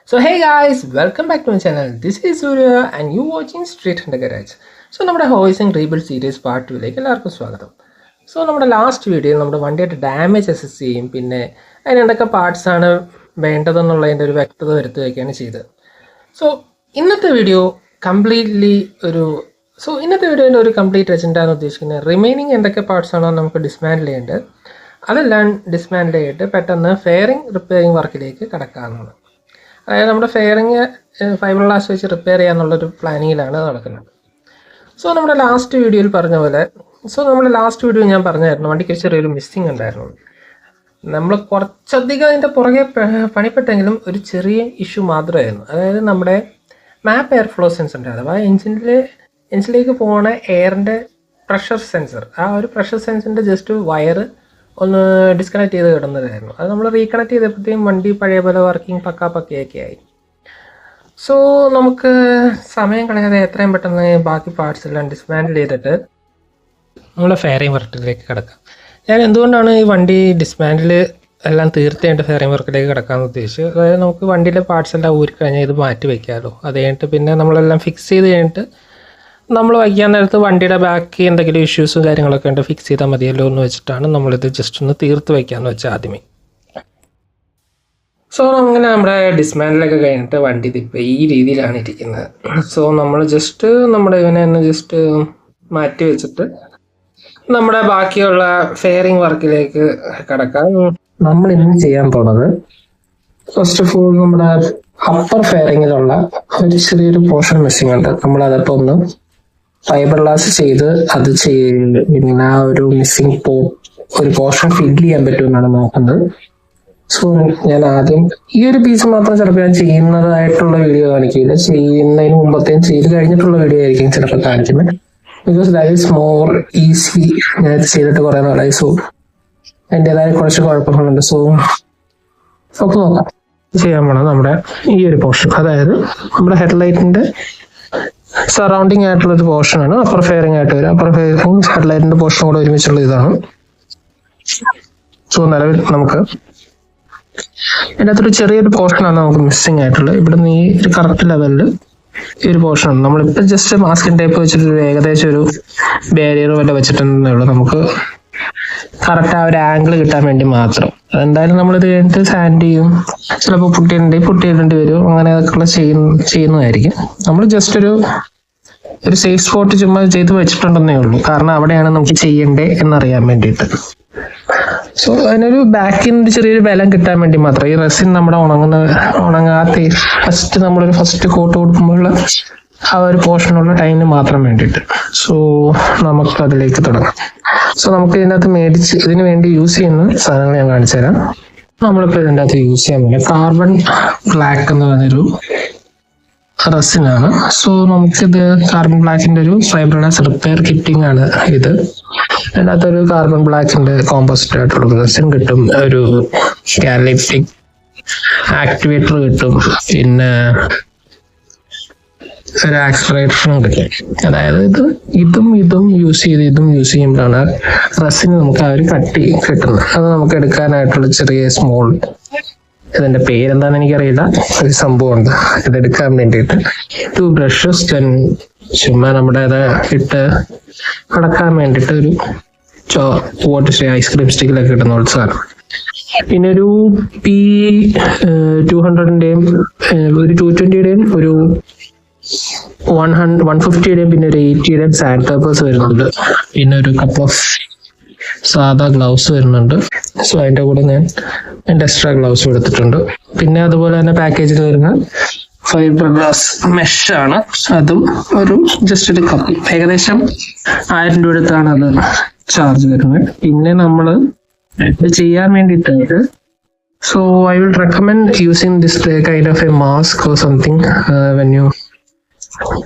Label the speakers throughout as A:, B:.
A: So hey guys, welcome back to my channel. This is Surya and you watching Street Hunter Garage. So നമ്മുടെ ഹോയിസിംഗ് rebuild series part 2ലേക്ക് എല്ലാവർക്കും സ്വാഗതം. So നമ്മുടെ last വീഡിയോയിൽ നമ്മുടെ വണ്ടിയുടെ damage assess ചെയ്യും, പിന്നെ അതിന് എന്തൊക്കെ പാർട്സ് ആണ് വേണ്ടതെന്നുള്ളതിൻ്റെ ഒരു വ്യക്തത വരുത്തുകയൊക്കെയാണ് ചെയ്തത്. സോ ഇന്നത്തെ വീഡിയോ ഇന്നത്തെ വീഡിയോൻ്റെ ഒരു കംപ്ലീറ്റ് അജൻഡാണ് ഉദ്ദേശിക്കുന്നത്. റിമൈനിങ് എന്തൊക്കെ പാർട്സ് ആണോ നമുക്ക് ഡിസ്മാൻഡിൽ ചെയ്യേണ്ടത് അതെല്ലാം ഡിസ്മാൻഡിൽ ചെയ്തിട്ട് പെട്ടെന്ന് ഫെയറിംഗ് റിപ്പയറിംഗ് വർക്കിലേക്ക് കടക്കാവുന്നതാണ്. അതായത് നമ്മുടെ ഫെയറിങ് ഫൈബർ ഗ്ലാസ് വെച്ച് റിപ്പയർ ചെയ്യാന്നുള്ളൊരു പ്ലാനിങ്ങിലാണ് നടക്കുന്നത്. സോ നമ്മുടെ ലാസ്റ്റ് വീഡിയോയിൽ പറഞ്ഞ പോലെ ഞാൻ പറഞ്ഞായിരുന്നു വണ്ടിക്ക് ചെറിയൊരു മിസ്സിങ് ഉണ്ടായിരുന്നു. നമ്മൾ കുറച്ചധികം അതിൻ്റെ പുറകെ പണിപ്പെട്ടെങ്കിലും ഒരു ചെറിയ ഇഷ്യൂ മാത്രമായിരുന്നു. അതായത് നമ്മുടെ മാപ്പ് എയർ ഫ്ലോ സെൻസർ ഉണ്ട്, അഥവാ എഞ്ചിനിലേക്ക് പോകുന്ന എയറിൻ്റെ പ്രഷർ സെൻസർ. ആ ഒരു പ്രഷർ സെൻസറിൻ്റെ ജസ്റ്റ് വയർ ഒന്ന് ഡിസ്കണക്ട് ചെയ്ത് കിടന്നതായിരുന്നു. അത് നമ്മൾ റീകണക്ട് ചെയ്തപ്പോഴത്തേക്കും വണ്ടി പഴയ പോലെ വർക്കിംഗ് പക്കയൊക്കെ ആയി. സോ നമുക്ക് സമയം കളയാതെ എത്രയും പെട്ടെന്ന് ബാക്കി പാർട്സ് എല്ലാം ഡിസ്മാൻഡിൽ ചെയ്തിട്ട് നമ്മളെ ഫെയറിംഗ് വർക്കിലേക്ക് കിടക്കാം. ഞാൻ എന്തുകൊണ്ടാണ് ഈ വണ്ടി ഡിസ്മാൻഡിൽ എല്ലാം തീർച്ചയായിട്ടും ഫെയറിംഗ് വർക്കിലേക്ക് കിടക്കാമെന്ന് ഉദ്ദേശിച്ചു. അതായത് നമുക്ക് വണ്ടിയിലെ പാർട്സ് എല്ലാം ഊരിക്കഴിഞ്ഞാൽ ഇത് മാറ്റി വയ്ക്കാമല്ലോ. അത് കഴിഞ്ഞിട്ട് പിന്നെ നമ്മളെല്ലാം ഫിക്സ് ചെയ്ത് കഴിഞ്ഞിട്ട് നമ്മൾ വയ്ക്കാൻ നേരത്ത് വണ്ടിയുടെ ബാക്കി എന്തെങ്കിലും ഇഷ്യൂസും കാര്യങ്ങളൊക്കെ ഉണ്ട് ഫിക്സ് ചെയ്താൽ മതിയല്ലോ എന്ന് വെച്ചിട്ടാണ് നമ്മളിത് ജസ്റ്റ് ഒന്ന് തീർത്ത് വയ്ക്കാമെന്ന് വെച്ചാൽ ആദ്യമേ. സോ അങ്ങനെ നമ്മുടെ ഡിസ്മാൻഡിലൊക്കെ കഴിഞ്ഞിട്ട് വണ്ടി ഇതിപ്പോൾ ഈ രീതിയിലാണ് ഇരിക്കുന്നത്. സോ നമ്മൾ ജസ്റ്റ് നമ്മുടെ ഇവനെ ഒന്ന് ജസ്റ്റ് മാറ്റി വെച്ചിട്ട് നമ്മുടെ ബാക്കിയുള്ള ഫെയറിംഗ് വർക്കിലേക്ക് കടക്കാം. നമ്മൾ ഇന്ന് ചെയ്യാൻ പോണത് ഫസ്റ്റ് ഓഫ് ഓൾ നമ്മുടെ അപ്പർ ഫെയറിങ്ങിലുള്ള ഒരു ചെറിയൊരു പോർഷൻ മിസ്സിംഗ് ഉണ്ട്. നമ്മളതപ്പോൾ ഒന്ന് ഫൈബർ ഗ്ലാസ് ചെയ്ത് അത് പിന്നെ ആ ഒരു മിസ്സിംഗ് ഒരു പോർഷൻ ഫില്ല് ചെയ്യാൻ പറ്റുമെന്നാണ് നോക്കുന്നത്. സോ ഞാൻ ആദ്യം ഈ ഒരു പീസ് മാത്രം ചിലപ്പോൾ ഞാൻ ചെയ്യുന്നതായിട്ടുള്ള വീഡിയോ കാണിക്കില്ല, ചെയ്യുന്നതിന് മുമ്പത്തെയും ചെയ്ത് കഴിഞ്ഞിട്ടുള്ള വീഡിയോ ആയിരിക്കും ചിലപ്പോൾ കാണിക്കുന്നത്. Because that is more easy. ഞാൻ ഇത് ചെയ്തിട്ട് കുറേ നാളായി. സോ അതിൻ്റെതായ കുറച്ച് കുഴപ്പങ്ങളുണ്ട്. സോ നമുക്ക് നോക്കാം. ചെയ്യാൻ പോണം നമ്മുടെ ഈ ഒരു പോർഷൻ, അതായത് നമ്മുടെ ഹെഡ്ലൈറ്റിന്റെ സറൗണ്ടിങ് ആയിട്ടുള്ള ഒരു പോർഷനാണ് അപ്പർ ഫെയറിംഗ് ആയിട്ട് വരും. അപ്പർ ഫെയറിംഗ് ഹെഡ്ലൈറ്റിന്റെ പോർഷൻ കൂടെ ഒരുമിച്ചുള്ള ഇതാണ്. സോ നിലവിൽ നമുക്ക് ഇതിൻ്റെ അകത്തൊരു ചെറിയൊരു പോർഷനാണ് നമുക്ക് മിസ്സിംഗ് ആയിട്ടുള്ളത്. ഇവിടെ നിന്ന് ഈ ഒരു കറക്റ്റ് ലെവലിൽ ഈ ഒരു പോർഷനാണ് നമ്മളിപ്പോൾ ജസ്റ്റ് മാസ്കിൻ ടേപ്പ് വെച്ചിട്ട് ഏകദേശം ഒരു ബാരിയർ വല്ല വെച്ചിട്ടുണ്ടെന്നേ ഉള്ളൂ. നമുക്ക് കറക്റ്റ് ആ ഒരു ആംഗിൾ കിട്ടാൻ വേണ്ടി മാത്രം. അതെന്തായാലും നമ്മളിത് കഴിഞ്ഞിട്ട് സാൻഡ് ചെയ്യും, ചിലപ്പോൾ പുട്ടിയിടേണ്ടി വരും, അങ്ങനെ അതൊക്കെ ചെയ്യുന്നതായിരിക്കും. നമ്മൾ ജസ്റ്റ് ഒരു സേഫ് സ്പോട്ട് ചുമ്മാ ചെയ്ത് വെച്ചിട്ടുണ്ടെന്നേ ഉള്ളൂ, കാരണം അവിടെയാണ് നമുക്ക് ചെയ്യണ്ടേ എന്നറിയാൻ വേണ്ടിയിട്ട്. സോ അതിനൊരു ബാക്കിന് ചെറിയൊരു ബലം കിട്ടാൻ വേണ്ടി മാത്രം. ഈ റെസിൻ നമ്മുടെ ഉണങ്ങാത്ത ഫസ്റ്റ് കോട്ട് കൊടുക്കുമ്പോഴുള്ള ആ ഒരു പോർഷനുള്ള ടൈമിന് മാത്രം വേണ്ടിയിട്ട്. സോ നമുക്ക് അതിലേക്ക് തുടങ്ങാം. സോ നമുക്ക് ഇതിനകത്ത് ഇതിനു വേണ്ടി യൂസ് ചെയ്യുന്ന സാധനങ്ങൾ ഞാൻ കാണിച്ചു തരാം. നമ്മളിപ്പോൾ ഇതിൻ്റെ അകത്ത് യൂസ് ചെയ്യാൻ പറ്റില്ല കാർബൺ ബ്ലാക്ക് എന്ന് പറഞ്ഞൊരു റെസിനാണ്. സോ നമുക്കിത് കാർബൺ ബ്ലാക്കിന്റെ ഒരു ഫൈബർ ഗ്ലാസ് റിപ്പയർ കിറ്റിംഗ് ആണ് ഇത്. അതിനകത്തൊരു കാർബൺ ബ്ലാക്കിന്റെ കോമ്പോസിറ്റ് ആയിട്ടുള്ള റെസിൻ കിട്ടും, ഒരു കാറ്റലിറ്റിക് ആക്ടിവേറ്റർ കിട്ടും, പിന്നെ ഒരു ആക്സിലറേറ്ററും കിട്ടും. അതായത് ഇതും യൂസ് ചെയ്യുമ്പോഴാണ് റെസിന് നമുക്ക് ആ ഒരു കട്ടി കിട്ടുന്നത്. അത് നമുക്ക് എടുക്കാനായിട്ടുള്ള ചെറിയ സ്മോൾ, ഇതിന്റെ പേരെന്താണെന്ന് എനിക്കറിയില്ല, ഒരു സംഭവമുണ്ട് ഇതെടുക്കാൻ വേണ്ടിയിട്ട്. 2 ബ്രഷസ്, ചുമ്മാ നമ്മുടെ അത് ഇട്ട് അടക്കാൻ വേണ്ടിയിട്ട് ഒരു ഐസ്ക്രീം സ്റ്റിക്കിലൊക്കെ കിട്ടുന്ന ഒരു സാധനം. പിന്നെ ഒരു P200ന്റെയും ഒരു 220യുടെയും ഒരു 150യുടെയും പിന്നെ ഒരു 80യുടെയും സാൻഡ് പേപ്പേഴ്സ് വരുന്നുണ്ട്. പിന്നെ ഒരു കപ്പ് ഓഫ് സാധാ ഗ്ലൗസ് വരുന്നുണ്ട്. സോ അതിന്റെ കൂടെ ഞാൻ എൻ്റെ എക്സ്ട്രാ ഗ്ലൗസ് എടുത്തിട്ടുണ്ട്. പിന്നെ അതുപോലെ തന്നെ പാക്കേജിൽ വരുന്ന ഫൈബർ ഗ്ലാസ് മെഷ് ആണ്, അതും ഒരു ജസ്റ്റ് ഒരു കപ്പ്, ഏകദേശം 1000 രൂപ എടുത്താണ് അത് ചാർജ് വരുന്നത്. പിന്നെ നമ്മൾ ചെയ്യാൻ വേണ്ടിയിട്ട് so I will recommend using this kind of A mask or something when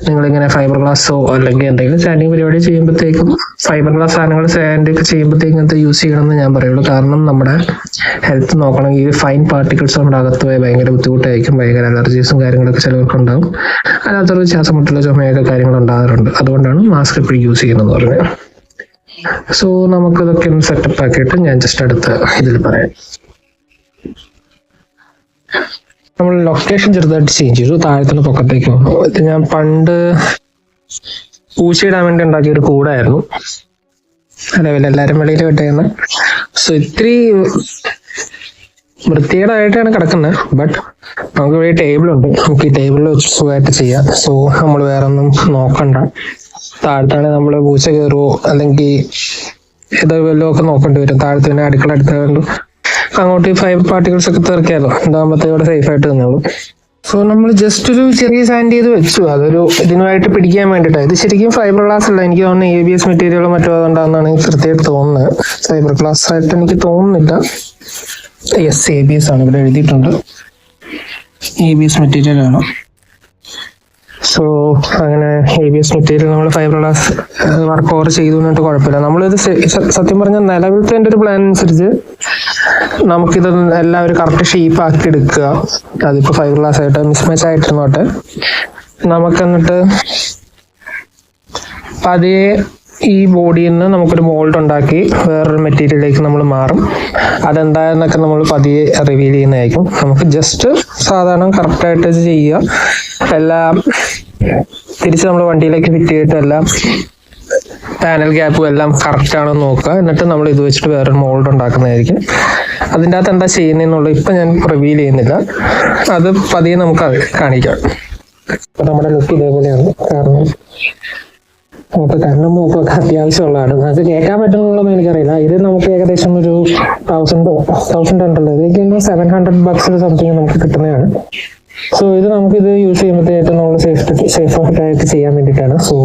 A: നിങ്ങളിങ്ങനെ ഫൈബർ ഗ്ലാസോ അല്ലെങ്കിൽ എന്തെങ്കിലും സാൻഡിങ് പരിപാടി ചെയ്യുമ്പോഴത്തേക്കും ഫൈബർ ഗ്ലാസ് സാധനങ്ങൾ സാൻഡൊക്കെ ചെയ്യുമ്പോഴത്തേക്കും ഇങ്ങനത്തെ യൂസ് ചെയ്യണമെന്ന് ഞാൻ പറയുള്ളൂ. കാരണം നമ്മുടെ ഹെൽത്ത് നോക്കണമെങ്കിൽ ഈ ഫൈൻ പാർട്ടിക്കിൾസ് നമ്മുടെ അകത്ത് പോയി ഭയങ്കര ബുദ്ധിമുട്ടായിരിക്കും, ഭയങ്കര അലർജീസും കാര്യങ്ങളൊക്കെ ചിലവർക്ക് ഉണ്ടാകും. അതിനകത്തൊരു ശ്വാസം മുട്ടുള്ള ചുമയൊക്കെ കാര്യങ്ങൾ ഉണ്ടാകാറുണ്ട്. അതുകൊണ്ടാണ് മാസ്ക് എപ്പോഴും യൂസ് ചെയ്യുന്നതെന്ന് പറഞ്ഞത്. സോ നമുക്കിതൊക്കെ ഒന്ന് സെറ്റപ്പ് ആക്കിയിട്ട് ഞാൻ ജസ്റ്റ് അടുത്ത ഇതിൽ പറയാം. നമ്മൾ ലൊക്കേഷൻ ചെറുതായിട്ട് ചേഞ്ച് ചെയ്തു, താഴത്തുനിന്ന് പൊക്കത്തേക്ക് വന്നു. ഇത് ഞാൻ പണ്ട് പൂച്ചയിടാൻ വേണ്ടി ഉണ്ടാക്കിയ ഒരു കൂടായിരുന്നു, അതേപോലെ എല്ലാവരും വെളിയിൽ വിട്ടേന്ന്. സോ ഇത്തിരി വൃത്തികേടായിട്ടാണ് കിടക്കുന്നത്. ബട്ട് നമുക്ക് ഇവിടെ ടേബിളുണ്ട്, നമുക്ക് ഈ ടേബിളിൽ വെച്ച് സുഖമായിട്ട് ചെയ്യാം. സോ നമ്മൾ വേറെ ഒന്നും നോക്കണ്ട. താഴത്താണെങ്കിൽ നമ്മൾ പൂച്ച കയറുമോ അല്ലെങ്കിൽ ഏതോ വല്ലതും ഒക്കെ നോക്കേണ്ടി വരും. താഴത്ത് പിന്നെ അടുക്കള അടുത്തുകൊണ്ട് അങ്ങോട്ട് ഈ ഫൈബർ പാർട്ടിക്കിൾസ് ഒക്കെ തീർക്കാമല്ലോ, ഇതാകുമ്പോഴത്തേവിടെ സേഫ് ആയിട്ട് നിന്നോളൂ. സോ നമ്മൾ ജസ്റ്റ് ഒരു ചെറിയ സാൻഡ് ചെയ്ത് വെച്ചു, അതൊരു ഇതിനുമായിട്ട് പിടിക്കാൻ വേണ്ടിയിട്ടാണ്. ഇത് ശരിക്കും ഫൈബർ ഗ്ലാസ് അല്ല, എനിക്ക് തോന്നുന്നു ABS മെറ്റീരിയലോ മറ്റോ അതുകൊണ്ടാണെന്നാണ് എനിക്ക് കൃത്യമായിട്ട് തോന്നുന്നത്. ഫൈബർ ഗ്ലാസ് ആയിട്ട് എനിക്ക് തോന്നുന്നില്ല. യെസ്, ABS ആണ്, ഇവിടെ എഴുതിയിട്ടുണ്ട് ABS മെറ്റീരിയൽ ആണ്. സോ അങ്ങനെ ABS മെറ്റീരിയൽ നമ്മൾ ഫൈബർ ഗ്ലാസ് വർക്ക് ഓവർ ചെയ്തു എന്നിട്ട് കുഴപ്പമില്ല. നമ്മളിത് സത്യം പറഞ്ഞാൽ നിലവിലത്തെ എൻ്റെ ഒരു പ്ലാൻ അനുസരിച്ച് നമുക്കിത് എല്ലാവരും കറക്റ്റ് ഷേപ്പ് ആക്കി എടുക്കുക. അതിപ്പോൾ ഫൈബർ ഗ്ലാസ് ആയിട്ട് മിസ്മാച്ച് ആയിട്ടിരുന്നോട്ടെ, നമുക്ക് എന്നിട്ട് പതിയെ ഈ ബോഡിയിൽ നിന്ന് നമുക്കൊരു മോൾഡ് ഉണ്ടാക്കി വേറൊരു മെറ്റീരിയലിലേക്ക് നമ്മൾ മാറും. അതെന്തായെന്നൊക്കെ നമ്മൾ പതിയെ റിവീൽ ചെയ്യുന്നതായിരിക്കും. നമുക്ക് ജസ്റ്റ് സാധാരണ കറക്റ്റായിട്ട് ചെയ്യുക, എല്ലാം തിരിച്ച് നമ്മൾ വണ്ടിയിലേക്ക് ഫിറ്റ് ചെയ്തിട്ട് എല്ലാം പാനൽ ഗ്യാപ്പും എല്ലാം കറക്റ്റ് ആണോ നോക്കുക. എന്നിട്ട് നമ്മൾ ഇത് വെച്ചിട്ട് വേറൊരു മോൾഡ് ഉണ്ടാക്കുന്നതായിരിക്കും. അതിൻ്റെ അകത്ത് എന്താ ചെയ്യുന്നതെന്നുള്ളത് ഇപ്പം ഞാൻ റിവീൽ ചെയ്യുന്നില്ല, അത് പതിയെ നമുക്ക് കാണിക്കാം. ഇപ്പം നമ്മുടെ ലുക്ക് ഇതേപോലെയാണ്. കാരണം നമുക്ക് കണ്ണും മൂക്കൊക്കെ അത്യാവശ്യമുള്ളതാണ്. അത് കേൾക്കാൻ പറ്റുന്നുള്ളതെന്ന് എനിക്കറിയില്ല. ഇത് നമുക്ക് ഏകദേശം ഒരു 1000 ഉണ്ടല്ലോ, ഇതൊക്കെ $700 സംതിങ് നമുക്ക് കിട്ടുന്നതാണ്. സോ ഇത് നമുക്കിത് യൂസ് ചെയ്യുമ്പോഴത്തേക്കും നമ്മൾ സേഫ് ആയിട്ട് ചെയ്യാൻ വേണ്ടിയിട്ടാണ്. സോ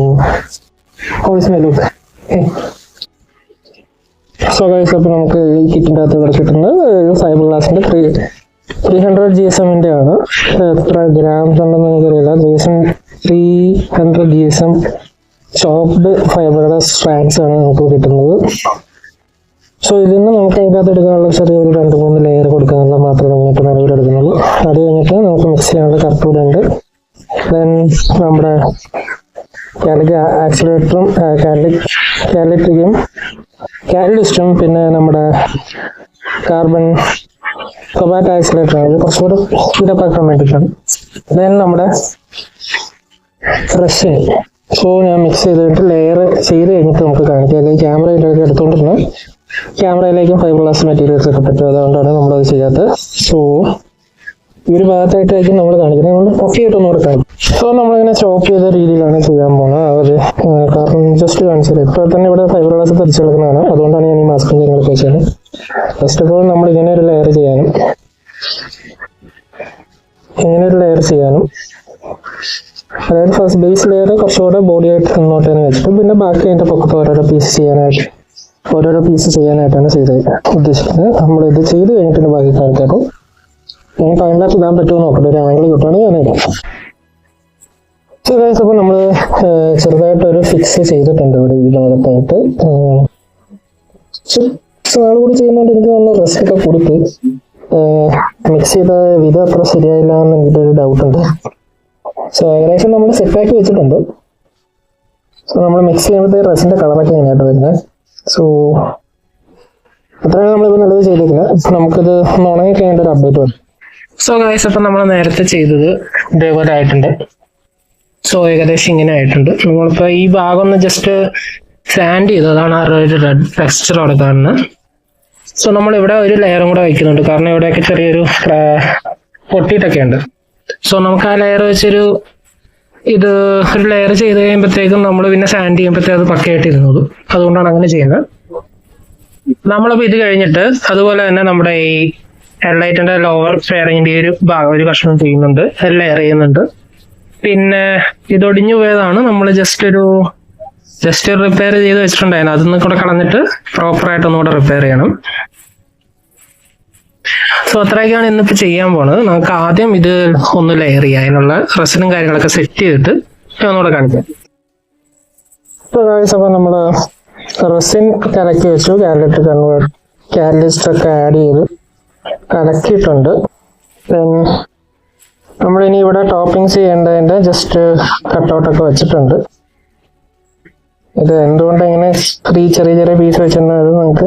A: ഗൈസ്, അപ്പോൾ നമുക്ക് ഈ കിറ്റിൻ്റെ അകത്ത് ഇവിടെ കിട്ടുന്നത് ഫൈബർ ഗ്ലാസിൻ്റെ 300 GSM ആണ്. എത്ര ഗ്രാംസ് ഉണ്ടെന്ന് എനിക്കറിയില്ല. 300 GSM chopped fibre glass strands ആണ് നമുക്ക് കിട്ടുന്നത്. സോ ഇതിന് നമുക്ക് അതിനകത്ത് എടുക്കാനുള്ള ചെറിയൊരു 2-3 ലെയർ കൊടുക്കാനുള്ള മാത്രമേ നമുക്ക് നിലവിൽ എടുക്കുന്നുള്ളൂ. അത് കഴിഞ്ഞിട്ട് നമുക്ക് മിക്സ് ചെയ്യാനുള്ള കർപ്പൂരം ഉണ്ട്. ദെൻ നമ്മുടെ ആക്സിലേറ്ററും കാറ്റലിസ്റ്റും പിന്നെ നമ്മുടെ കൊബാറ്റ് ആക്സിലേറ്റർ ആണ്. ഇത് കുറച്ചുകൂടെ സ്പീഡപ്പ് ആക്കാൻ വേണ്ടിയിട്ടാണ്. ദെൻ നമ്മുടെ റെസിൻ. സോ ഞാൻ മിക്സ് ചെയ്തിട്ട് ലെയർ ചെയ്ത് കഴിഞ്ഞിട്ട് നമുക്ക് കാണിക്കാം. അല്ലെങ്കിൽ ക്യാമറയിലേക്ക് എടുത്തുകൊണ്ടിരുന്ന ക്യാമറയിലേക്കും ഫൈബർ ഗ്ലാസ് മെറ്റീരിയൽസ് ഒക്കെ പറ്റും, അതുകൊണ്ടാണ് നമ്മളത് ചെയ്യാത്തത്. സോ ഈ ഒരു ഭാഗത്തായിട്ടായിരിക്കും നമ്മൾ കാണിക്കുന്നത്. നമ്മൾ പൊക്കിയിട്ടൊന്നും കൂടെ കാണിക്കും. സോ നമ്മളിങ്ങനെ ചോപ്പ് ചെയ്ത രീതിയിലാണ് ചെയ്യാൻ പോകുന്നത്. അത് കാരണം ജസ്റ്റ് കാണിച്ചത് ഇപ്പോൾ തന്നെ ഇവിടെ ഫൈബർ ഗ്ലാസ് തിരിച്ചു കിടക്കുന്നതാണ്, അതുകൊണ്ടാണ് ഞാൻ ഈ മാസ്കും കാര്യങ്ങളൊക്കെ വെച്ചത്. ഫസ്റ്റ് ഓഫ് ഓൾ നമ്മൾ ഇങ്ങനെ ഒരു ലെയർ ചെയ്യാനും അതായത് ഫസ്റ്റ് ബേസ് ലെയർ കുറച്ചുകൂടെ ബോഡി ആയിട്ട് നിന്നോട്ടെ എന്ന് വെച്ചിട്ട് പിന്നെ ബാക്കി അതിൻ്റെ പൊക്കത്ത് ഓരോരോ പീസ് ചെയ്യാനായിട്ടാണ് ഉദ്ദേശിക്കുന്നത്. നമ്മളിത് ചെയ്ത് കഴിഞ്ഞിട്ട് ബാക്കി കാണിക്കാറും നമുക്ക് അതിനകത്ത് ഇടാൻ പറ്റുമോ നോക്കട്ടെ. ഒരു ആംഗിൾ കിട്ടുകയാണെങ്കിൽ ഞാൻ ഇടാം. സോ ഗൈസ്, അപ്പോൾ നമ്മൾ ചെറുതായിട്ടൊരു ഫിക്സ് ചെയ്തിട്ടുണ്ട് ഇവിടെ ഈ ഭാഗത്തായിട്ട്. നാൾ കൂടി ചെയ്യുന്നതുകൊണ്ട് എനിക്ക് തോന്നുന്നു റെസ്റ്റ് ഒക്കെ കൂടിപ്പോയി. മിക്സ് ചെയ്ത വിധം അത്ര ശരിയായില്ല എന്ന് എനിക്കൊരു ഡൗട്ടുണ്ട്. സോ ഏകദേശം നമ്മൾ സെറ്റാക്കി വെച്ചിട്ടുണ്ട്. സോ നമ്മൾ മിക്സ് ചെയ്യുമ്പോഴത്തേക്ക് റെസിൻ്റെ കളറൊക്കെ കഴിഞ്ഞായിട്ട് വരുന്നത്. സോ അത്രയാണ് നമ്മളിപ്പോൾ നല്ലത് ചെയ്തിരിക്കുന്നത്. നമുക്കിത് ഉണങ്ങി കഴിഞ്ഞിട്ട് ഒരു അപ്ഡേറ്റ് വരും. സോ ഗൈസ്, അപ്പം നമ്മൾ നേരത്തെ ചെയ്തത് ഇതേപോലെ ആയിട്ടുണ്ട്. സോ ഏകദേശം ഇങ്ങനെ ആയിട്ടുണ്ട്. നമ്മളിപ്പോൾ ഈ ഭാഗം ഒന്ന് ജസ്റ്റ് സാൻഡ് ചെയ്തതാണ് ആ ഒരു റെഡ് ടെക്സ്ചർ അവിടെ കാണുന്നത്. സോ നമ്മളിവിടെ ഒരു ലെയറും കൂടെ വയ്ക്കുന്നുണ്ട്, കാരണം ഇവിടെയൊക്കെ ചെറിയൊരു പൊട്ടിയിട്ടൊക്കെ ഉണ്ട്. സോ നമുക്ക് ആ ലെയർ വെച്ചൊരു ഒരു ലെയർ ചെയ്ത് കഴിയുമ്പോഴത്തേക്കും നമ്മൾ പിന്നെ സാൻഡ് ചെയ്യുമ്പോഴത്തേക്കും അത് പക്കയായിട്ടിരുന്നത്, അതുകൊണ്ടാണ് അങ്ങനെ ചെയ്യുന്നത്. നമ്മളിപ്പോൾ ഇത് കഴിഞ്ഞിട്ട് അതുപോലെ തന്നെ നമ്മുടെ ഈ ഹെഡ്ലൈറ്റിന്റെ ലോവർ ഫെയറിങ്ങിന്റെ ഒരു ഭാഗം ഒരു കഷ്ണം ചെയ്യുന്നുണ്ട്, ലെയർ ചെയ്യുന്നുണ്ട്. പിന്നെ ഇതൊടിഞ്ഞു പോയതാണ്, നമ്മൾ ജസ്റ്റ് റിപ്പയർ ചെയ്ത് വെച്ചിട്ടുണ്ടായിരുന്നു. അതൊന്നും കൂടെ കളഞ്ഞിട്ട് പ്രോപ്പറായിട്ട് ഒന്നുകൂടെ റിപ്പയർ ചെയ്യണം. സോ അത്രയൊക്കെയാണ് ഇന്നിപ്പോൾ ചെയ്യാൻ പോണത്. നമുക്ക് ആദ്യം ഇത് ഒന്ന് ലെയർ ചെയ്യാം, അതിനുള്ള റെസിനും കാര്യങ്ങളൊക്കെ സെറ്റ് ചെയ്തിട്ട് ഒന്നുകൂടെ കാണിക്കാം. അപ്പോൾ നമ്മൾ റെസിൻ കലക്കി വെച്ചു, കാറ്റലിസ്റ്റ് ഒക്കെ ആഡ് ചെയ്ത് കലക്കിയിട്ടുണ്ട്. നമ്മളിനി ഇവിടെ ടോപ്പിങ്സ് ചെയ്യേണ്ടതിൻ്റെ ജസ്റ്റ് കട്ടൗട്ടൊക്കെ വെച്ചിട്ടുണ്ട്. ഇത് എന്തുകൊണ്ട് ഇങ്ങനെ ചെറിയ ചെറിയ പീസ് വെച്ചിരുന്നത് നമുക്ക്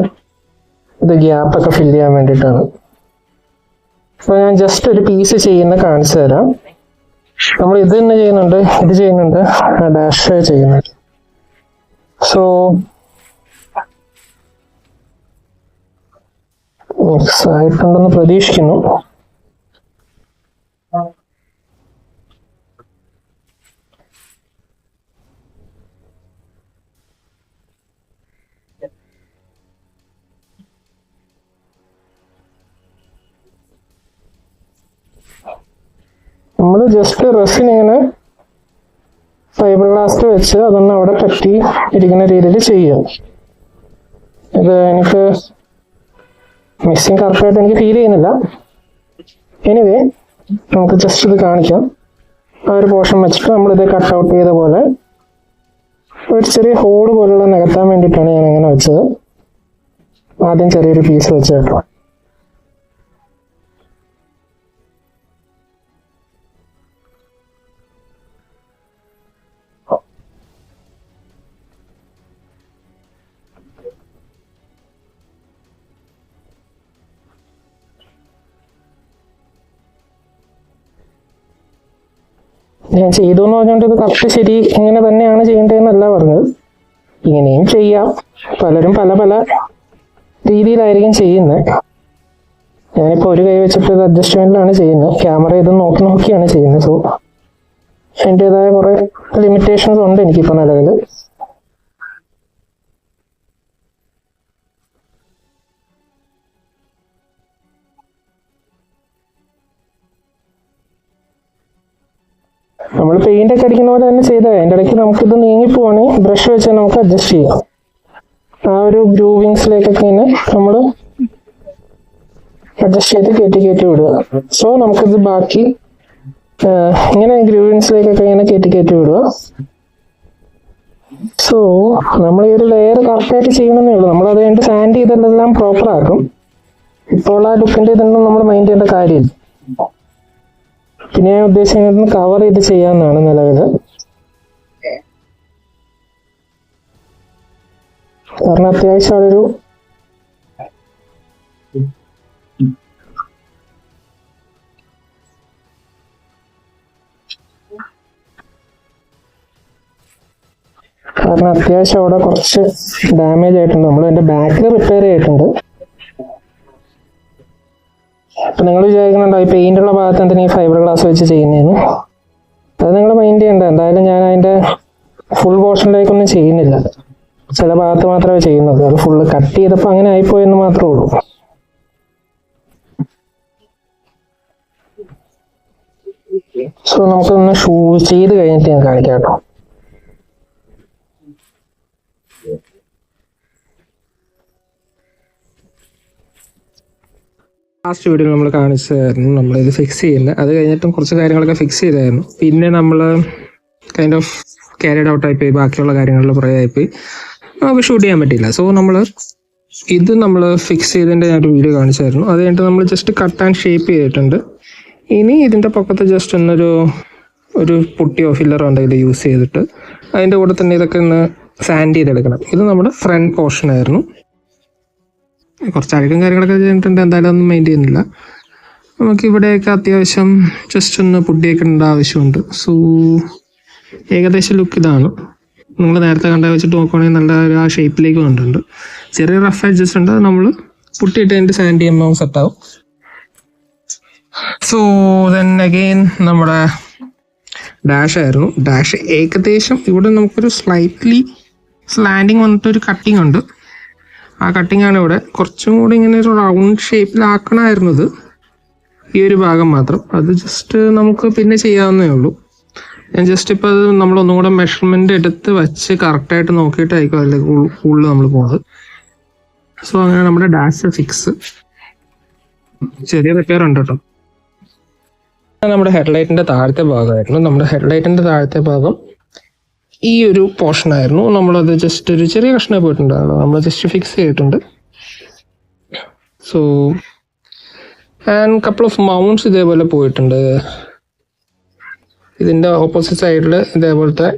A: ഇത് ഗ്യാപ്പൊക്കെ ഫില്ല് ചെയ്യാൻ വേണ്ടിയിട്ടാണ്. അപ്പോൾ ഞാൻ ജസ്റ്റ് ഒരു പീസ് ചെയ്യുന്ന കാണിച്ചു തരാം. നമ്മൾ ഇത് തന്നെ ചെയ്യുന്നുണ്ട്, ഇത് ചെയ്യുന്നുണ്ട്, ഡാഷ് ചെയ്യുന്നുണ്ട്. സോ മിക്സ് ആയിട്ടുണ്ടെന്ന് പ്രതീക്ഷിക്കുന്നു. നമ്മൾ ജസ്റ്റ് റെസിൻ ഇങ്ങനെ ഫൈബർ ഗ്ലാസ് വെച്ച് അതൊന്ന് അവിടെ പറ്റി ഇരിക്കുന്ന രീതിയിൽ ചെയ്യാം. ഇത് എനിക്ക് മിക്സിങ് കറക്റ്റായിട്ട് എനിക്ക് ഫീൽ ചെയ്യുന്നില്ല. എനിവേ നമുക്ക് ജസ്റ്റ് ഇത് കാണിക്കാം. ആ ഒരു പോർഷൻ വെച്ചിട്ട് നമ്മളിത് കട്ട് ഔട്ട് ചെയ്ത പോലെ ഒരു ചെറിയ ഹോള് പോലുള്ള നികത്താൻ വേണ്ടിയിട്ടാണ് ഞാൻ അങ്ങനെ വെച്ചത്. ആദ്യം ചെറിയൊരു പീസ് വെച്ച് കേട്ടോ. ഞാൻ ചെയ്തു എന്ന് പറഞ്ഞുകൊണ്ട് ഇത് കറക്റ്റ് ശരി ഇങ്ങനെ തന്നെയാണ് ചെയ്യേണ്ടതെന്നല്ല പറഞ്ഞത്. ഇങ്ങനെയും ചെയ്യാം. പലരും പല പല രീതിയിലായിരിക്കും ചെയ്യുന്നത്. ഞാനിപ്പോൾ ഒരു കൈ വെച്ചിട്ട് ഇത് അഡ്ജസ്റ്റ്മെന്റിലാണ് ചെയ്യുന്നത്. ക്യാമറ ഇത് നോക്കി നോക്കിയാണ് ചെയ്യുന്നത്. സോ അതിൻ്റെതായ കുറെ ലിമിറ്റേഷൻസ് ഉണ്ട് എനിക്കിപ്പോൾ നിലവിൽ. നമ്മൾ പെയിന്റ് ഒക്കെ അടിക്കുന്ന പോലെ തന്നെ ചെയ്താൽ അതിൻ്റെ ഇടയ്ക്ക് നമുക്കിത് നീങ്ങിപ്പോവാണെങ്കിൽ ബ്രഷ് വെച്ച് നമുക്ക് അഡ്ജസ്റ്റ് ചെയ്യാം. ആ ഒരു ഗ്രൂവിങ്സിലേക്കൊക്കെ ഇങ്ങനെ നമ്മൾ അഡ്ജസ്റ്റ് ചെയ്ത് കയറ്റി വിടുക. സോ നമുക്കിത് ബാക്കി ഇങ്ങനെ ഗ്രൂവിങ്സിലേക്കൊക്കെ ഇങ്ങനെ കയറ്റി വിടുക. സോ നമ്മൾ ഈ ഒരു ലെയർ കറക്റ്റായിട്ട് ചെയ്യണമെന്നേ ഉള്ളൂ. നമ്മൾ അത് കഴിഞ്ഞിട്ട് സാൻഡ് ചെയ്തെല്ലാം പ്രോപ്പർ ആക്കും. ഇപ്പോൾ ആ ലുക്കിൻ്റെ ഇതൊന്നും നമ്മൾ മൈൻഡ് ചെയ്യേണ്ട കാര്യമില്ല. പിന്നെ ഞാൻ ഉദ്ദേശിക്കുന്നത് കവർ ചെയ്ത് ചെയ്യാമെന്നാണ് നിലവിൽ. കാരണം അത്യാവശ്യം അതൊരു അവിടെ കുറച്ച് ഡാമേജ് ആയിട്ടുണ്ട്. നമ്മൾ അതിന്റെ ബാക്കിൽ റിപ്പയർ ചെയ്തിട്ടുണ്ട്. അപ്പൊ നിങ്ങൾ വിചാരിക്കുന്നുണ്ടോ ഈ പെയിന്റ് ഉള്ള ഭാഗത്ത് എന്തിനാ ഈ ഫൈബർ ഗ്ലാസ് വെച്ച് ചെയ്യുന്നതെന്ന്? അത് നിങ്ങൾ മൈൻഡ് ചെയ്യണ്ട. എന്തായാലും ഞാൻ അതിന്റെ ഫുൾ പോർഷനിലേക്കൊന്നും ചെയ്യുന്നില്ല. ചില ഭാഗത്ത് മാത്രമേ ചെയ്യുന്നത്. അത് ഫുള്ള് കട്ട് ചെയ്തപ്പോൾ അങ്ങനെ ആയിപ്പോയെന്ന് മാത്രമേ ഉള്ളൂ. സോ നമുക്കൊന്ന് ചെയ്ത് കഴിഞ്ഞിട്ട് ഞാൻ കാണിക്കാം കേട്ടോ. ലാസ്റ്റ് വീഡിയോയിൽ നമ്മൾ കാണിച്ചായിരുന്നു നമ്മളിത് ഫിക്സ് ചെയ്യുന്നത്. അത് കഴിഞ്ഞിട്ടും കുറച്ച് കാര്യങ്ങളൊക്കെ ഫിക്സ് ചെയ്തായിരുന്നു. പിന്നെ നമ്മൾ കൈൻഡ് ഓഫ് ക്യാരിഡ് ഔട്ട് ആയിപ്പോയി. ബാക്കിയുള്ള കാര്യങ്ങളിൽ കുറേ ആയിപ്പോയി. നമുക്ക് ഷൂട്ട് ചെയ്യാൻ പറ്റിയില്ല. സോ നമ്മൾ ഫിക്സ് ചെയ്തതിൻ്റെ ഞാനൊരു വീഡിയോ കാണിച്ചായിരുന്നു. അത് കഴിഞ്ഞിട്ട് നമ്മൾ ജസ്റ്റ് കട്ട് ആൻഡ് ഷേപ്പ് ചെയ്തിട്ടുണ്ട്. ഇനി ഇതിൻ്റെ പക്കത്ത് ജസ്റ്റ് ഒരു പുട്ടിയോ ഫില്ലറോ എന്തെങ്കിലും യൂസ് ചെയ്തിട്ട് അതിൻ്റെ കൂടെ തന്നെ ഇതൊക്കെ ഒന്ന് സാൻഡ് ചെയ്തെടുക്കണം. ഇത് നമ്മുടെ ഫ്രണ്ട് പോർഷൻ ആയിരുന്നു. കുറച്ച് അഴുക്കും കാര്യങ്ങളൊക്കെ ചെയ്തിട്ടുണ്ട്. എന്തായാലും ഒന്നും മെയിൻ ചെയ്യുന്നില്ല. നമുക്ക് ഇവിടെയൊക്കെ അത്യാവശ്യം ജസ്റ്റ് ഒന്ന് പുട്ടിയൊക്കെ ഇടേണ്ട ആവശ്യമുണ്ട്. സോ ഏകദേശം ലുക്ക് ഇതാണ്. നിങ്ങൾ നേരത്തെ കണ്ട വെച്ചിട്ട് നോക്കുകയാണെങ്കിൽ നല്ല ആ ഷേപ്പിലേക്ക് വന്നിട്ടുണ്ട്. ചെറിയ റഫ് അഡ്ജസ്റ്റ് ഉണ്ട്. നമ്മൾ പുട്ടിയിട്ട് അതിൻ്റെ സാൻഡ് ചെയ്യുമ്പോൾ സെറ്റാവും. സോ ദെൻ അഗെയിൻ നമ്മുടെ ഡാഷ് ആയിരുന്നു. ഡാഷ് ഏകദേശം ഇവിടെ നമുക്കൊരു സ്ലൈറ്റ്ലി സ്ലാൻഡിങ് വന്നിട്ടൊരു കട്ടിങ് ഉണ്ട്. ആ കട്ടിങ് ആണ് ഇവിടെ. കുറച്ചും കൂടി ഇങ്ങനെ ഒരു റൗണ്ട് ഷേപ്പിലാക്കണമായിരുന്നത് ഈ ഒരു ഭാഗം മാത്രം. അത് ജസ്റ്റ് നമുക്ക് പിന്നെ ചെയ്യാവുന്നേ ഉള്ളൂ. ഞാൻ ജസ്റ്റ് ഇപ്പോൾ അത് നമ്മളൊന്നും കൂടെ മെഷർമെൻ്റ് എടുത്ത് വെച്ച് കറക്റ്റായിട്ട് നോക്കിയിട്ടായിരിക്കും അതിലേക്ക് കൂടുതൽ നമ്മൾ പോകുന്നത്. സോ അങ്ങനെ നമ്മുടെ ഡാഷ് ഫിക്സ്. ചെറിയ റിപ്പയർ ഉണ്ട് കേട്ടോ. നമ്മുടെ ഹെഡ്ലൈറ്റിൻ്റെ താഴത്തെ ഭാഗമായിരുന്നു. നമ്മുടെ ഹെഡ്ലൈറ്റിൻ്റെ താഴത്തെ ഭാഗം ഈ ഒരു പോർഷൻ ആയിരുന്നു. നമ്മളത് ജസ്റ്റ് ഒരു ചെറിയ കഷ്ണം പോയിട്ടുണ്ടായിരുന്നു. നമ്മൾ ജസ്റ്റ് ഫിക്സ് ചെയ്തിട്ടുണ്ട്. So and couple of mounts ഇതേപോലെ പോയിട്ടുണ്ട്. ഇതിൻ്റെ ഓപ്പോസിറ്റ് സൈഡിൽ ഇതേപോലത്തെ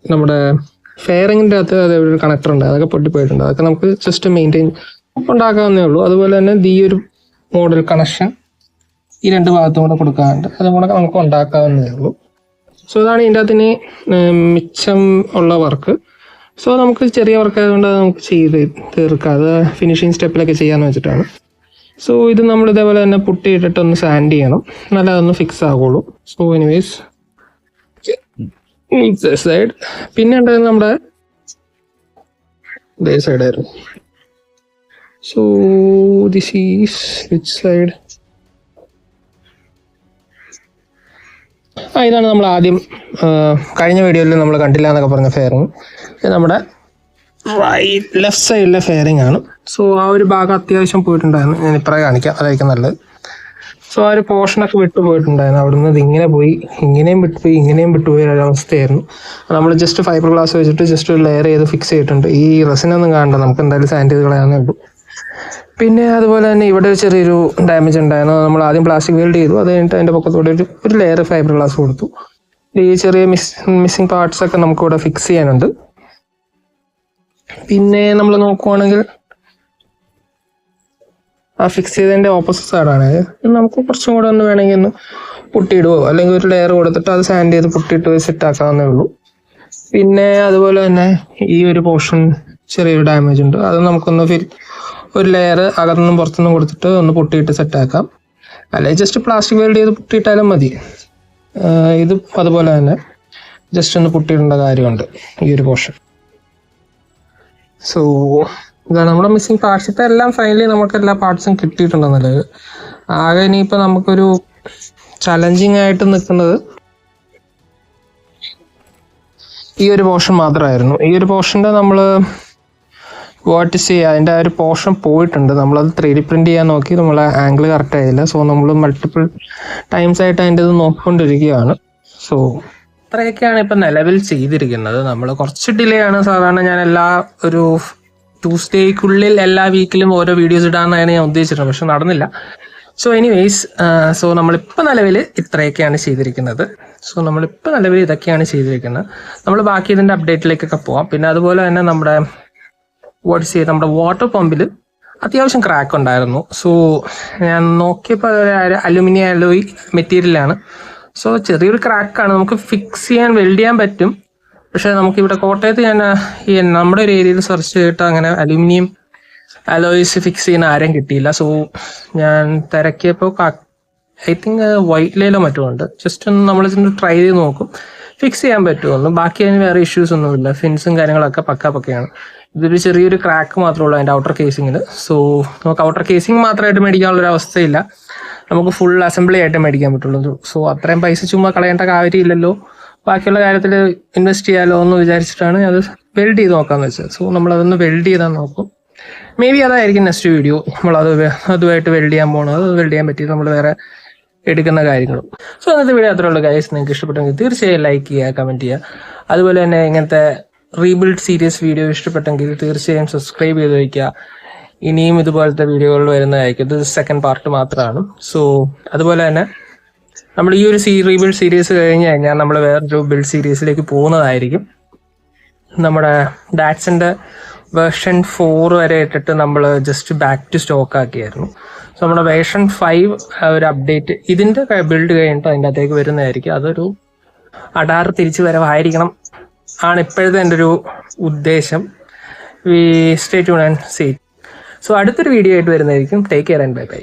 A: നമ്മുടെ ഫെയറിങ്ങിൻ്റെ അകത്ത് അതേപോലെ ഒരു കണക്ടർ ഉണ്ട്. അതൊക്കെ പൊട്ടിപ്പോയിട്ടുണ്ട്. അതൊക്കെ നമുക്ക് ജസ്റ്റ് മെയിൻറ്റെയിൻ ഉണ്ടാക്കാവുന്നേ ഉള്ളൂ. അതുപോലെ തന്നെ ഈ ഒരു മോഡൽ കണക്ഷൻ ഈ 2 ഭാഗത്തും കൂടെ കൊടുക്കാറുണ്ട്. അതും കൂടെ നമുക്ക് ഉണ്ടാക്കാവുന്നതേ ഉള്ളൂ. സോ അതാണ് ഇതിൻ്റെ അകത്തിന് മിച്ചം ഉള്ള വർക്ക്. സോ നമുക്ക് ചെറിയ വർക്ക് ആയതുകൊണ്ട് അത് നമുക്ക് ചെയ്ത് തീർക്കാം. അത് ഫിനിഷിങ് സ്റ്റെപ്പിലൊക്കെ ചെയ്യാമെന്ന് വെച്ചിട്ടാണ്. സോ ഇത് നമ്മൾ ഇതേപോലെ തന്നെ പുട്ടിയിട്ടിട്ട് ഒന്ന് സാൻഡ് ചെയ്യണം, നല്ല അതൊന്ന് ഫിക്സ് ആകുള്ളൂ. So anyways side. പിന്നെ ഉണ്ടായത് നമ്മുടെ ഇതേ സൈഡായിരുന്നു. So this is which side? ഇതാണ് നമ്മൾ ആദ്യം കഴിഞ്ഞ വീഡിയോയിൽ നമ്മൾ കണ്ടില്ല എന്നൊക്കെ പറഞ്ഞ ഫെയറിങ്. ഇത് നമ്മുടെ ലെഫ്റ്റ് സൈഡിലെ ഫെയറിങ് ആണ്. സോ ആ ഒരു ഭാഗം അത്യാവശ്യം പോയിട്ടുണ്ടായിരുന്നു. ഞാൻ ഇപ്പറേ കാണിക്കാം, അതായിരിക്കും നല്ലത്. സോ ആ ഒരു പോർഷനൊക്കെ വിട്ടുപോയിട്ടുണ്ടായിരുന്നു. അവിടുന്ന് ഇത് ഇങ്ങനെ പോയി, ഇങ്ങനെയും വിട്ടുപോയി, ഇങ്ങനെയും വിട്ടുപോയ ഒരവസ്ഥയായിരുന്നു. നമ്മൾ ജസ്റ്റ് ഫൈബർ ഗ്ലാസ് വെച്ചിട്ട് ജസ്റ്റ് ഒരു ലെയർ ചെയ്ത് ഫിക്സ് ചെയ്തിട്ടുണ്ട്. ഈ റെസിനൊന്നും കാണണ്ട, നമുക്ക് എന്തായാലും സാൻഡ് ചെയ്ത് കളയാവുന്നേ ഉള്ളൂ. പിന്നെ അതുപോലെ തന്നെ ഇവിടെ ചെറിയൊരു ഡാമേജ് ഉണ്ടായിരുന്നു. നമ്മൾ ആദ്യം പ്ലാസ്റ്റിക് വെൽഡ് ചെയ്തു, അത് കഴിഞ്ഞിട്ട് അതിൻ്റെ പൊക്കത്തോടെ ഒരു ലെയർ ഫൈബർ ഗ്ലാസ് കൊടുത്തു. ഈ ചെറിയ മിസ്സിങ് പാർട്സ് ഒക്കെ നമുക്കിവിടെ ഫിക്സ് ചെയ്യാനുണ്ട്. പിന്നെ നമ്മൾ നോക്കുവാണെങ്കിൽ ആ ഫിക്സ് ചെയ്തതിൻ്റെ ഓപ്പോസിറ്റ് സൈഡാണ്. നമുക്ക് കുറച്ചും കൂടെ ഒന്ന് വേണമെങ്കിൽ ഒന്ന് പുട്ടിയിടുവോ അല്ലെങ്കിൽ ഒരു ലെയർ കൊടുത്തിട്ട് അത് സാൻഡ് ചെയ്ത് പുട്ടിയിട്ട് സെറ്റ് ആക്കാവുന്നേ ഉള്ളൂ. പിന്നെ അതുപോലെ തന്നെ ഈ ഒരു പോർഷൻ ചെറിയൊരു ഡാമേജ് ഉണ്ട്, അത് നമുക്കൊന്ന് ഒരു ലെയർ അകത്തുനിന്നും പുറത്തുനിന്നും കൊടുത്തിട്ട് ഒന്ന് പൊട്ടിയിട്ട് സെറ്റാക്കാം. അല്ലെങ്കിൽ ജസ്റ്റ് പ്ലാസ്റ്റിക് വെൽഡ് ചെയ്ത് പൊട്ടിയിട്ടാലും മതി. ഇത് അതുപോലെ തന്നെ ജസ്റ്റ് ഒന്ന് പൊട്ടിയിടേണ്ട കാര്യമുണ്ട് ഈ ഒരു പോർഷൻ. സോ ഇതാണ് നമ്മുടെ മിസ്സിങ് പാർട്സ്. ഇപ്പം എല്ലാം ഫൈനലി നമുക്ക് എല്ലാ പാർട്സും കിട്ടിയിട്ടുണ്ടെന്നുള്ളത്. ആകെ ഇനിയിപ്പോൾ നമുക്കൊരു ചലഞ്ചിങ് ആയിട്ട് നിൽക്കുന്നത് ഈ ഒരു പോർഷൻ മാത്രമായിരുന്നു. ഈ ഒരു പോർഷൻ്റെ നമ്മൾ വേർട്ടിസ് ചെയ്യുക, അതിൻ്റെ ആ ഒരു പോർഷൻ പോയിട്ടുണ്ട്. നമ്മളത് 3D പ്രിൻറ്റ് ചെയ്യാൻ നോക്കി, നമ്മളെ ആംഗിൾ കറക്റ്റ് ആയില്ല. സോ നമ്മൾ മൾട്ടിപ്പിൾ ടൈംസ് ആയിട്ട് അതിൻ്റെ ഇത് നോക്കിക്കൊണ്ടിരിക്കുകയാണ്. സോ അത്രയൊക്കെയാണ് ഇപ്പം നിലവിൽ ചെയ്തിരിക്കുന്നത്. നമ്മൾ കുറച്ച് ഡിലേ ആണ്. സാധാരണ ഞാൻ എല്ലാ ഒരു ട്യൂസ്ഡേക്കുള്ളിൽ എല്ലാ വീക്കിലും ഓരോ വീഡിയോസ് ഇടാമെന്നാണ് ഞാൻ ഉദ്ദേശിച്ചിരുന്നത്, പക്ഷെ നടന്നില്ല. സോ എനിവേയ്സ്, സോ നമ്മളിപ്പോൾ നിലവിൽ ഇത്രയൊക്കെയാണ് ചെയ്തിരിക്കുന്നത്. സോ നമ്മളിപ്പോൾ നിലവിൽ ഇതൊക്കെയാണ് ചെയ്തിരിക്കുന്നത്. നമ്മൾ ബാക്കി ഇതിൻ്റെ അപ്ഡേറ്റിലേക്കൊക്കെ പോവാം. പിന്നെ അതുപോലെ തന്നെ നമ്മുടെ നമ്മുടെ വാട്ടർ പമ്പിൽ അത്യാവശ്യം ക്രാക്ക് ഉണ്ടായിരുന്നു. സോ ഞാൻ നോക്കിയപ്പോൾ അലുമിനിയം അലോയ് മെറ്റീരിയലാണ്. സോ ചെറിയൊരു ക്രാക്കാണ്, നമുക്ക് ഫിക്സ് ചെയ്യാൻ വെൽഡ് ചെയ്യാൻ പറ്റും. പക്ഷേ നമുക്കിവിടെ കോട്ടയത്ത് ഞാൻ ഈ നമ്മുടെ ഒരു ഏരിയയിൽ സെർച്ച് ചെയ്തിട്ട് അങ്ങനെ അലുമിനിയം അലോയ്സ് ഫിക്സ് ചെയ്യുന്ന ആരും കിട്ടിയില്ല. സോ ഞാൻ തിരക്കിയപ്പോൾ ഐ തിങ്ക് വൈറ്റ്ലയിലോ മറ്റോ ഉണ്ട്. ജസ്റ്റ് ഒന്ന് നമ്മളിതൊന്ന് ട്രൈ ചെയ്ത് നോക്കും, ഫിക്സ് ചെയ്യാൻ പറ്റുമോ. ബാക്കി അതിന് വേറെ ഇഷ്യൂസ് ഒന്നുമില്ല, ഫിൻസും കാര്യങ്ങളൊക്കെ പക്കയാണ്. ഇതൊരു ചെറിയൊരു ക്രാക്ക് മാത്രമേ ഉള്ളൂ അതിൻ്റെ ഔട്ടർ കേസിങ്ങിൽ. സോ നമുക്ക് ഔട്ടർ കേസിങ് മാത്രമായിട്ട് മേടിക്കാനുള്ളൊരു അവസ്ഥയില്ല, നമുക്ക് ഫുൾ അസംബ്ലി ആയിട്ട് മേടിക്കാൻ പറ്റുള്ളൂ. സോ അത്രയും പൈസ ചുമ്മാ കളയേണ്ട കാര്യമില്ലല്ലോ, ബാക്കിയുള്ള കാര്യത്തിൽ ഇൻവെസ്റ്റ് ചെയ്യാമല്ലോ എന്ന് വിചാരിച്ചിട്ടാണ് അത് വെൽഡ് ചെയ്ത് നോക്കാമെന്ന് വെച്ചത്. സോ നമ്മളതൊന്ന് വെൽഡ് ചെയ്താൽ നോക്കും. മേ ബി അതായിരിക്കും നെക്സ്റ്റ് വീഡിയോ, അതുമായിട്ട് വെൽഡ് ചെയ്യാൻ പോകുന്നത്. അത് വെൽഡ് ചെയ്യാൻ പറ്റിയത് നമ്മൾ വേറെ എടുക്കുന്ന കാര്യങ്ങളും. സോ ഇന്നത്തെ വീഡിയോ അത്രേ ഉള്ളൂ ഗൈസ്. നിങ്ങൾക്ക് ഇഷ്ടപ്പെട്ടെങ്കിൽ തീർച്ചയായും ലൈക്ക് ചെയ്യുക, കമൻറ്റ് ചെയ്യുക. അതുപോലെ തന്നെ ഇങ്ങനത്തെ റീബിൽഡ് സീരീസ് വീഡിയോ ഇഷ്ടപ്പെട്ടെങ്കിൽ തീർച്ചയായും സബ്സ്ക്രൈബ് ചെയ്ത് വയ്ക്കുക. ഇനിയും ഇതുപോലത്തെ വീഡിയോകൾ വരുന്നതായിരിക്കും. ഇത് സെക്കൻഡ് പാർട്ട് മാത്രമാണ്. സോ അതുപോലെ തന്നെ നമ്മൾ ഈ ഒരു റീബിൽഡ് സീരീസ് കഴിഞ്ഞ് കഴിഞ്ഞാൽ നമ്മൾ വേറൊരു ബിൽഡ് സീരീസിലേക്ക് പോകുന്നതായിരിക്കും. നമ്മുടെ ഡാറ്റ്സൻ്റെ വേർഷൻ 4 വരെ ഇട്ടിട്ട് നമ്മൾ ജസ്റ്റ് ബാക്ക് ടു സ്റ്റോക്ക് ആക്കിയായിരുന്നു. സോ നമ്മുടെ വേർഷൻ 5 ഒരു അപ്ഡേറ്റ് ഇതിൻ്റെ ബിൽഡ് കഴിഞ്ഞിട്ട് അതിൻ്റെ അകത്തേക്ക് വരുന്നതായിരിക്കും. അതൊരു അടാറ് തിരിച്ചു വരവായിരിക്കണം ആണ് ഇപ്പോഴത്തെ എൻ്റെ ഒരു ഉദ്ദേശം. Stay tune and see. So അടുത്തൊരു വീഡിയോ ആയിട്ട് വരുന്നതായിരിക്കും. Take care and bye by.